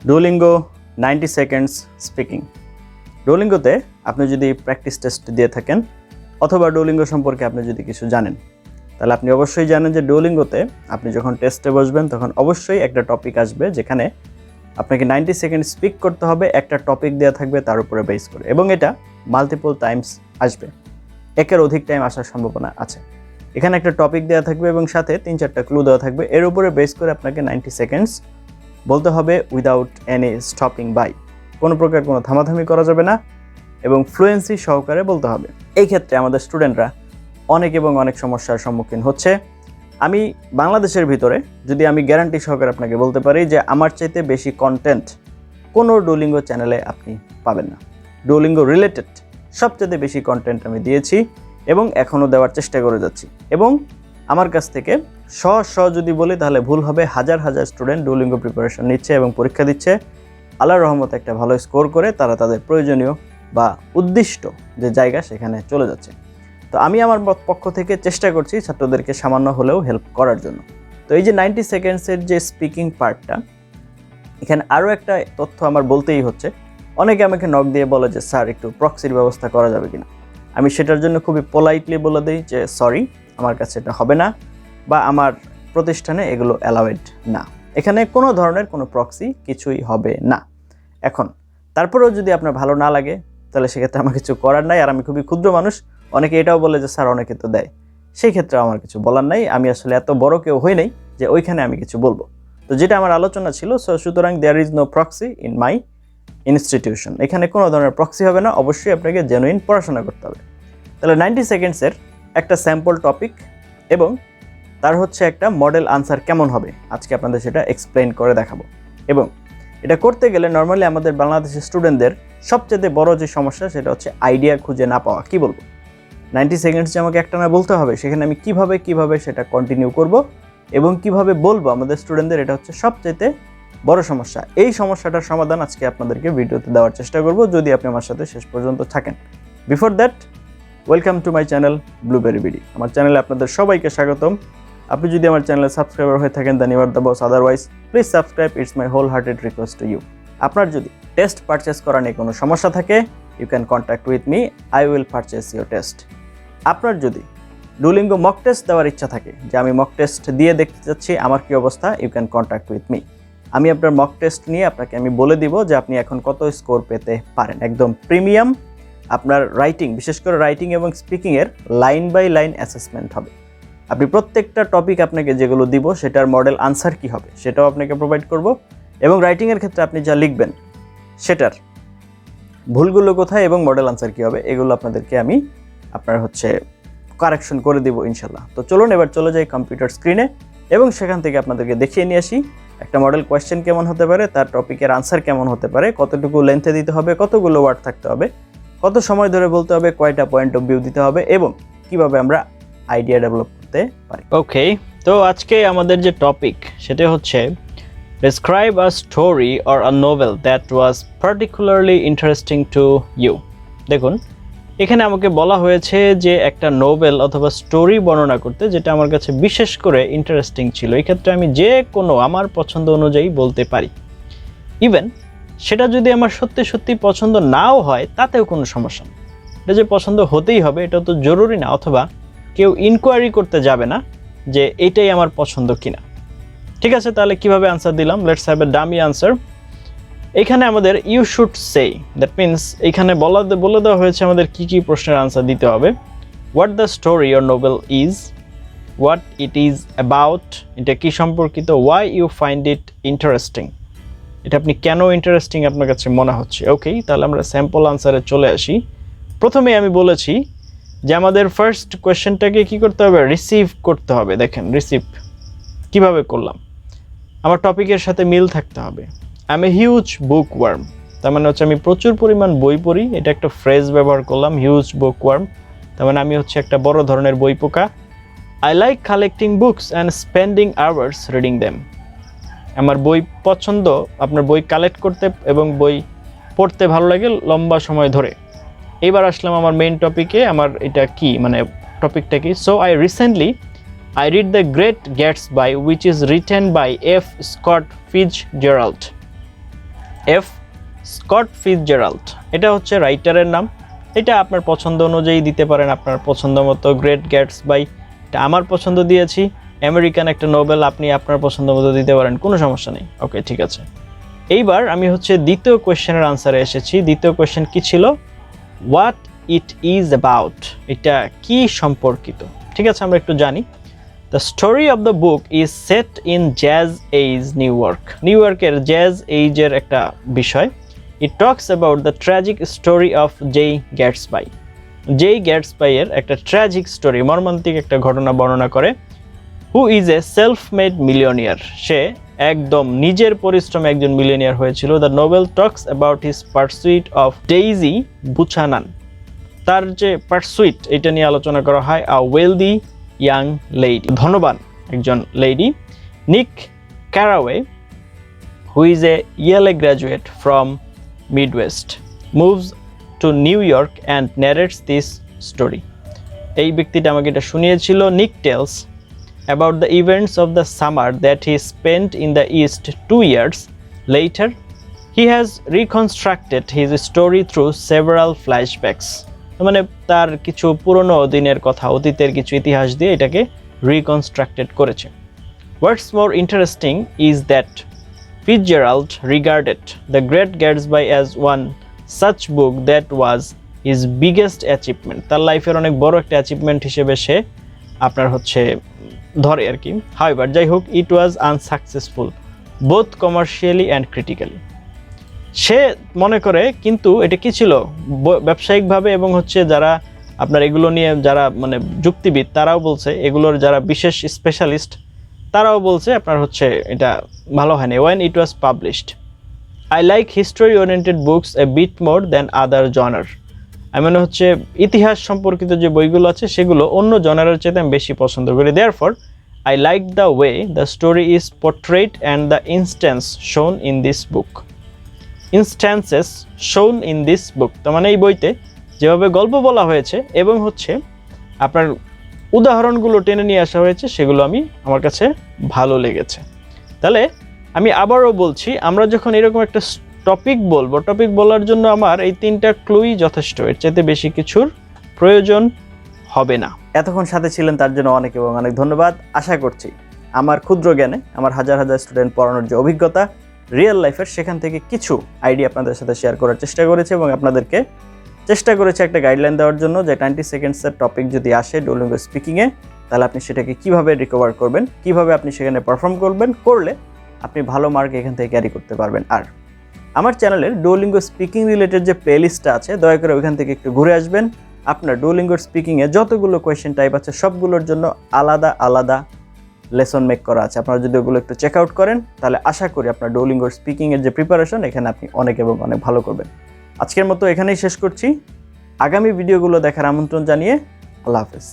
Duolingo 90 seconds speaking. Duolingoতে আপনি যদি practice test দিয়ে থাকেন অথবা Duolingo সম্পর্কে আপনি যদি কিছু জানেন তাহলে আপনি অবশ্যই জানেন যে Duolingoতে আপনি যখন টেস্টে বসবেন তখন অবশ্যই একটা টপিক আসবে যেখানে আপনাকে 90 সেকেন্ড স্পিক করতে হবে, একটা টপিক দেওয়া থাকবে তার উপরে বেস করে, এবং এটা মাল্টিপল টাইমস আসবে, একের অধিক টাইম আসার সম্ভাবনা আছে। এখানে একটা টপিক দেওয়া থাকবে এবং সাথে 3-4টা ক্লু দেওয়া থাকবে, এর উপরে বেস করে আপনাকে 90 সেকেন্ডস বলতে হবে উইদাউট এনি স্টপিং বাই, কোনো প্রকার কোনো থামাথামি করা যাবে না এবং ফ্লুয়েন্সি সহকারে বলতে হবে। এই ক্ষেত্রে আমাদের স্টুডেন্টরা অনেক সমস্যার সম্মুখীন হচ্ছে। আমি বাংলাদেশের ভিতরে যদি আমি গ্যারান্টি সহকারে আপনাকে বলতে পারি যে আমার চাইতে বেশি কন্টেন্ট কোনো Duolingo চ্যানেলে আপনি পাবেন না। Duolingo রিলেটেড সবচেয়ে বেশি কন্টেন্ট আমি দিয়েছি এবং এখনও দেওয়ার চেষ্টা করে যাচ্ছি, এবং আমার কাছ থেকে যদি বলি তাহলে ভুল হবে, হাজার স্টুডেন্ট Duolingo প্রিপারেশন নিচ্ছে এবং পরীক্ষা দিচ্ছে, আল্লাহর রহমতে একটা ভালো স্কোর করে তারা তাদের প্রয়োজনীয় বা উদ্দিষ্ট যে জায়গা সেখানে চলে যাচ্ছে। তো আমি আমার পক্ষ থেকে চেষ্টা করছি ছাত্রদেরকে সামান্য হলেও হেল্প করার জন্য। তো এই যে 90 সেকেন্ডসের যে স্পিকিং পার্টটা, এখানে আরও একটা তথ্য আমার বলতেই হচ্ছে। অনেকে আমাকে নক দিয়ে বলে যে স্যার একটু প্রক্সির ব্যবস্থা করা যাবে কিনা। আমি সেটার জন্য খুবই পোলাইটলি বলে দিই যে সরি, আমার কাছে এটা হবে না বা আমার প্রতিষ্ঠানে এগুলো অ্যালাউড না, এখানে কোনো ধরনের কোনো প্রক্সি কিছুই হবে না। এখন তারপরেও যদি আপনার ভালো না লাগে তাহলে সেক্ষেত্রে আমার কিছু করার নাই, আর আমি খুবই ক্ষুদ্র মানুষ। অনেকে এটাও বলে যে স্যার অনেকে তো দেয়, সেই ক্ষেত্রে আমার কিছু বলার নাই। আমি আসলে এত বড় কেউ হই নাই যে ওইখানে আমি কিছু বলবো। তো যেটা আমার আলোচনা ছিল, সুতরাং there is no proxy in my institution, এখানে কোনো ধরনের প্রক্সি হবে না। অবশ্যই আপনাকে জেনুইন পড়াশোনা করতে হবে। তাহলে 90 সেকেন্ডসের একটা স্যাম্পল টপিক এবং তার হচ্ছে একটা মডেল আনসার কেমন হবে আজকে আপনাদের সেটা এক্সপ্লেইন করে দেখাবো। এবং এটা করতে গেলে নর্মালি আমাদের বাংলাদেশের স্টুডেন্টদের সবচেয়ে বড় যে সমস্যা সেটা হচ্ছে আইডিয়া খুঁজে না পাওয়া। কি বলবো, 90 সেকেন্ডস যে আমাকে একটা না বলতে হবে, সেখানে আমি কিভাবে সেটা কন্টিনিউ করব এবং কিভাবে বলবো আমাদের স্টুডেন্টদের, এটা হচ্ছে সবচেয়ে বড় সমস্যা। এই সমস্যাটার সমাধান আজকে আপনাদেরকে ভিডিওতে দেওয়ার চেষ্টা করব, যদি আপনি আমার সাথে শেষ পর্যন্ত থাকেন। Before that, welcome to my channel blueberry BD. আমার চ্যানেলে আপনাদের সবাইকে স্বাগতম। আপনি যদি আমার চ্যানেলে সাবস্ক্রাইবার হয়ে থাকেন then you are the boss, otherwise please subscribe, it's my whole hearted request to you. আপনার যদি টেস্ট পারচেস করা নিয়ে কোনো সমস্যা থাকে, you can contact with me, I will purchase your test. আপনার যদি Duolingo মক টেস্ট দেওয়ার ইচ্ছা থাকে যে আমি মক টেস্ট দিয়ে দেখতে চাচ্ছি আমার কি অবস্থা, you can contact with me. আমি আপনার মক টেস্ট নিয়ে আপনাকে আমি বলে দিব যে আপনি এখন কত স্কোর পেতে পারেন। একদম প্রিমিয়াম আপনার রাইটিং, বিশেষ করে রাইটিং এবং স্পিকিংয়ের লাইন বাই লাইন অ্যাসেসমেন্ট হবে। আপনি প্রত্যেকটা টপিক আপনাকে যেগুলো দিব সেটার মডেল আনসার কি হবে সেটাও আপনাকে প্রোভাইড করব, এবং রাইটিংয়ের ক্ষেত্রে আপনি যা লিখবেন সেটার ভুলগুলো কোথায় এবং মডেল আনসার কি হবে এগুলো আপনাদেরকে আমি আপনার কারেকশন করে দিব ইনশাল্লাহ। তো চলুন এবার চলে যাই কম্পিউটার স্ক্রিনে এবং সেখান থেকে আপনাদেরকে দেখিয়ে নিয়ে আসি একটা মডেল কোয়েশ্চেন কেমন হতে পারে, তার টপিকের আনসার কেমন হতে পারে, কতটুকু লেন্থে দিতে হবে, কতগুলো ওয়ার্ড থাকতে হবে, কত সময় ধরে বলতে হবে, কয়টা পয়েন্ট অফ ভিউ দিতে হবে এবং কিভাবে আমরা আইডিয়া ডেভেলপ করতে পারি। ওকে, তো আজকে আমাদের যে টপিক সেটা হচ্ছে describe a story or a novel that was particularly interesting to you। দেখুন, এখানে আমাকে বলা হয়েছে যে একটা নোবেল অথবা স্টোরি বর্ণনা করতে যেটা আমার কাছে বিশেষ করে ইন্টারেস্টিং ছিল। এই ক্ষেত্রে আমি যে কোনো আমার পছন্দ অনুযায়ী বলতে পারি, ইভেন সেটা যদি আমার সত্যি পছন্দ নাও হয় তাতেও কোনো সমস্যা নেই। এটা যে পছন্দ হতেই হবে এটা তো জরুরি না, অথবা কেউ ইনকোয়ারি করতে যাবে না যে এইটাই আমার পছন্দ কিনা। ঠিক আছে, তাহলে কিভাবে আনসার দিলাম, let's have a dummy answer. এখানে আমাদের you should say, that means এখানে বলে দেওয়া হয়েছে আমাদের কি প্রশ্নের আনসার দিতে হবে। What the story or novel is, what it is about, এটা কি সম্পর্কিত, why you find it interesting, এটা আপনি কেন ইন্টারেস্টিং আপনার কাছে মনে হচ্ছে। ওকে, তাহলে আমরা স্যাম্পল আনসারে চলে আসি। প্রথমে আমি বলেছি যে আমাদের ফার্স্ট কোয়েশ্চেনটাকে কি করতে হবে, রিসিভ করতে হবে। দেখেন রিসিভ কিভাবে করলাম, আমার টপিকের সাথে মিল থাকতে হবে। I am a huge bookworm, তার মানে হচ্ছে আমি প্রচুর পরিমাণ বই পড়ি, এটা একটা ফ্রেজ ব্যবহার করলাম, হিউজ বুক ওয়ার্ম, তার মানে আমি হচ্ছে একটা বড় ধরনের বই পোকা। I like collecting books and spending hours reading them, আমার বই পছন্দ, আপনার বই কালেক্ট করতে এবং বই পড়তে ভালো লাগে লম্বা সময় ধরে। এইবার আসলাম আমার মেইন টপিকে, আমার এটা কি মানে টপিকটা কি। So I recently I read The Great Gatsby, which is written by F. Scott Fitzgerald. F Scott Fitzgerald, এটা হচ্ছে রাইটারের নাম। এটা আপনার পছন্দ অনুযায়ী দিতে পারেন, আপনার পছন্দ মতো। গ্রেট গ্যাটসবাই, এটা আমার পছন্দ দিয়েছি। আমেরিকান একটা নোবেল, আপনি আপনার পছন্দ মতো দিতে পারেন, কোনো সমস্যা নেই। ওকে, ঠিক আছে। এইবার আমি হচ্ছে দ্বিতীয় কোয়েশ্চেনের আনসারে এসেছি। দ্বিতীয় কোয়েশ্চেন কি ছিল? হোয়াট ইট ইজ অ্যাবাউট, এটা কি সম্পর্কিত। ঠিক আছে, আমরা একটু জানি। The story of the book is set in jazz age New York. New ইয়র্কের জ্যাজ এইজের একটা বিষয়। It talks about the tragic story of J Gatsby. J গ্যাটসবাইয়ের একটা ট্র্যাজিক স্টোরি, মর্মান্তিক একটা ঘটনা বর্ণনা করে। Who is a self made millionaire, সে একদম নিজের পরিশ্রমে একজন মিলিয়নিয়ার হয়েছিল। The novel talks about his pursuit of Daisy Buchanan, তার যে পারসুইট এটা নিয়ে আলোচনা করা হয়। আ ওয়েলদি ইয়াং লেডি, ধনবান একজন lady. Nick Carraway, who is a ইয়েলে graduate from Midwest, moves to New York and narrates this story. এই ব্যক্তিটা আমাকে এটা শুনিয়েছিল। Nick tells about the events of the summer that he spent in the East 2 years later. He has reconstructed his story through several flashbacks. মানে তার কিছু পুরনো দিনের কথা, অতীতের কিছু ইতিহাস দিয়ে এটাকে রিকনস্ট্রাক্টেড করেছে। What's more interesting is that Fitzgerald regarded The Great Gatsby as one such book that was his biggest achievement. তার লাইফের অনেক বড় একটা অ্যাচিভমেন্ট হিসেবে সে আপনার হচ্ছে ধরে আর কি। হাউএভার, যাই হোক, it was unsuccessful both commercially and critically. সে মনে করে কিন্তু এটা কি ছিল, ব্যবসায়িকভাবে এবং হচ্ছে যারা আপনার এগুলো নিয়ে যারা মানে যুক্তিবিদ তারাও বলছে, এগুলোর যারা বিশেষ স্পেশালিস্ট তারাও বলছে আপনার হচ্ছে এটা ভালো হয়নি। When it was published, I like history oriented books a bit more than other genre. আমি মানে হচ্ছে ইতিহাস সম্পর্কিত যে বইগুলো আছে সেগুলো অন্য জনারের চেয়ে আমি বেশি পছন্দ করি। Therefore I like the way the story is portrayed and the instances shown in this book. তার মানে এই বইতে যেভাবে গল্প বলা হয়েছে এবং হচ্ছে আপনার উদাহরণগুলো টেনে নিয়ে আসা হয়েছে সেগুলো আমার কাছে ভালো লেগেছে। তাহলে আমি আবারও বলছি, আমরা যখন এরকম একটা টপিক বলবো, টপিক বলার জন্য আমার এই 3টা ক্লুই যথেষ্ট, এর চাইতে বেশি কিছুর প্রয়োজন হবে না। এতক্ষণ সাথে ছিলেন তার জন্য অনেক এবং অনেক ধন্যবাদ। আশা করছি আমার ক্ষুদ্র জ্ঞানে, আমার হাজার হাজার স্টুডেন্ট পড়ানোর যে অভিজ্ঞতা রিয়েল লাইফের, সেখান থেকে কিছু আইডিয়া আপনাদের সাথে শেয়ার করার চেষ্টা করেছি এবং আপনাদেরকে চেষ্টা করেছি একটা গাইডলাইন দেওয়ার জন্য যে 90 সেকেন্ডসের টপিক যদি আসে ডুওলিঙ্গো স্পিকিংয়ে, তাহলে আপনি সেটাকে কিভাবে রিকভার করবেন, কিভাবে আপনি সেখানে পারফর্ম করবেন, করলে আপনি ভালো মার্ক এখান থেকে ক্যারি করতে পারবেন। আর আমার চ্যানেলের ডুওলিঙ্গো স্পিকিং রিলেটেড যে প্লেলিস্টটা আছে, দয়া করে ওইখান থেকে একটু ঘুরে আসবেন। আপনার ডুওলিঙ্গো স্পিকিংয়ে যতগুলো কোয়েশ্চেন টাইপ আছে সবগুলোর জন্য আলাদা আলাদা লেসন মেক করা আছে। আপনারা যদি ওগুলো একটু চেক আউট করেন তাহলে আশা করি আপনার ডুওলিঙ্গো স্পিকিংয়ের যে প্রিপারেশন, এখানে আপনি অনেক এবং অনেক ভালো করবেন। আজকের মতো এখানেই শেষ করছি। আগামী ভিডিওগুলো দেখার আমন্ত্রণ জানিয়ে আল্লাহ হাফেজ।